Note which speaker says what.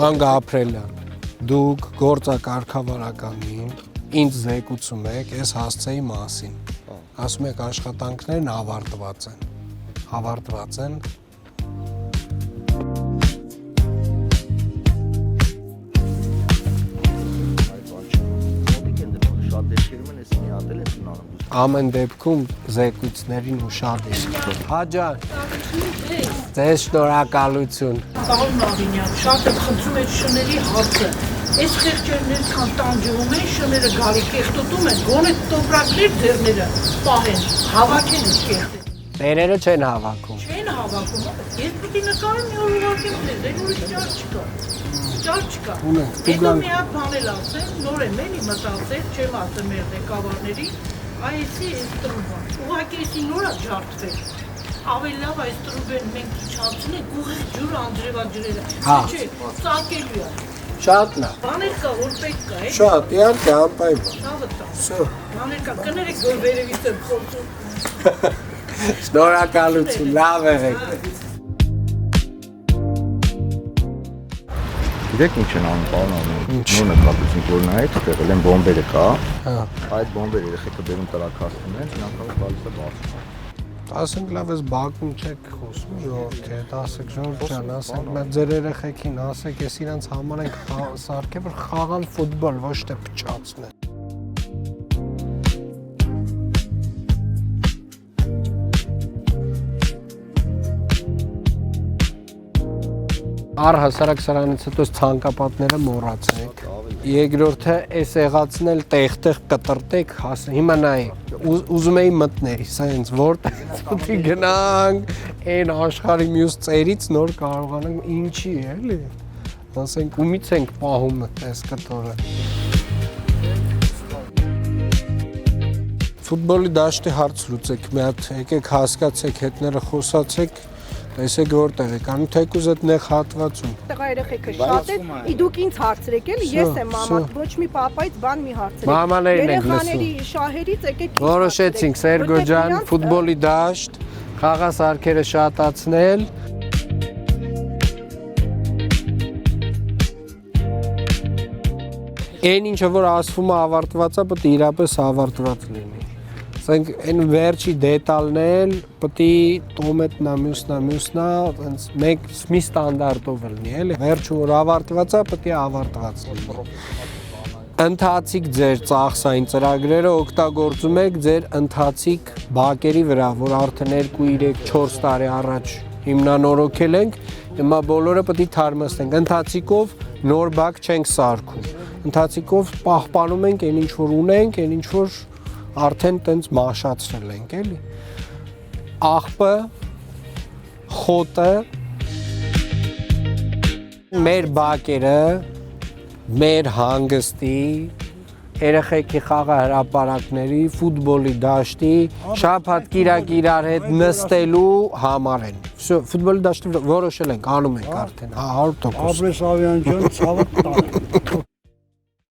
Speaker 1: Հանգ ապրելյան, դուք գործակարգավարականին ինձ զեկուցում եք այս հասցեի մասին, ասում եք աշխատանքներն ավարտված են, ամեն դեպքում զեկույցներին ու շատ է։ Հաջան, ձեզ շնորհակալություն։
Speaker 2: Պարոն Մաղրինյան, շատ եմ խնդրում այդ շների հարցը։ Այս խեղճերն այսքան տանջվում են, շները գալի կեղտոտում են, գոնե տոպրակներ ձեռները պահեն, հավաքեն այս կեղտը։
Speaker 1: Տերերը չեն հավաքում։
Speaker 2: Չեն հավաքում, ես պիտի նկարեմ մի օր ուղարկեմ ձեզ, այն ուրիշ ճար չկա։ Հետո մի հատ բան էլ ասեմ, նոր եմ էլի մտածել, չեմ ասել մեր ղեկավարների, այսի այս տրուբան, ուղղակի էսի նորա ջարդվել, ավելի լավ այս տրուբեն մենք իջացնենք, ուղիղ ջուրը Անդրեվաջրերը, չէ, ծակելու է։
Speaker 1: Շատ լավ։
Speaker 2: Բաներ կա, որ պետք կա, է։
Speaker 1: Շատ, իհարկե, անպայման։
Speaker 2: Շավը տա։
Speaker 1: Всё։
Speaker 2: Բաներ կա, կներեք, որ վերևից եմ խոսում։
Speaker 1: Շնորհակալություն, լավ եղեք։
Speaker 3: Գիտեք ինչ են անում, պարոն Ալմեն, նոր նկատեցինք, որ նայեք, տեղել են բոմբերը կա, այդ բոմբերը երեխեքը բերում տրաքաստում են, նրանք գալիս է բարձր։
Speaker 1: Ասենք լավ էս բակում չեք խոսում, ժողովուրդ է, ասեք ժողովուրդ ջան, ասենք մեր ձեր երեխեքին, ասեք ես իրանց համար ենք սարքել, որ խաղան ֆուտբոլ, ոչ թե փչացնեն։ Առհասարակ սրանից հետո ցանկապատները մոռացեք։ Երկրորդը էս եղածն էլ տեղ-տեղ կտրտեք, հիմա նայեք, ուզում էի մտնել, սենց որտեղ պիտի գնանք, այն աշխարհի մյուս ծերից նոր կարողանանք ինչի էլի։ Ասենք ումից ենք պահում այս կտորը։ Ֆուտբոլի դաշտի հարց լուծեք, մի հատ եկեք հասկացեք, հետները խոսացեք, տեսեք որտեղ եք, անում թեկուզ այդ նեղ հատվածում։
Speaker 4: Տղա երեխեքը շատ են, դուք ինձ հարցրեք էլի, ես եմ մաման, ոչ մի պապայից բան մի հարցրեք։
Speaker 1: Մամաներն ենք լսում։
Speaker 4: Երեխաների շահերից եկեք։
Speaker 1: Որոշեցինք Սերգո ջան, ֆուտբոլի դաշտ, խաղասարքերը շատացնել։ Այն ինչը որ ասվում է ավարտված է, պետք է իրապես ավարտված լինի։ Ասենք այն վերջի դետալն էլ պետք է տոմետնա, մյուսնա, այնց մի ստանդարտով լինի, էլի։ Վերջը որ ավարտված է, պետք է ավարտված լինի։ Ընթացիկ ձեր ծախսային ծրագրերը օգտագործում եք ձեր ընթացիկ բակերի վրա, որ արդեն 2, 3, 4 տարի առաջ հիմնանորոգել ենք, հիմա բոլորը պետք է թարմացնենք։ Ընթացիկով նոր բակ չենք սարքում։ Ընթացիկով պահպանում ենք այն ինչ որ ունենք, այն ինչ որ արդեն տենց մաշացրել ենք, էլի։ Աղբը, խոտը, մեր բակերը, մեր հանգստի, երեխեքի խաղահրապարակների, ֆուտբոլի դաշտի, շաբաթ կիրակ իրար հետ նստելու համար են։ Всё, ֆուտբոլի դաշտը որոշել ենք, անում ենք արդեն, 100%։
Speaker 5: Ապրես Ավյան ջան, ցավը տան։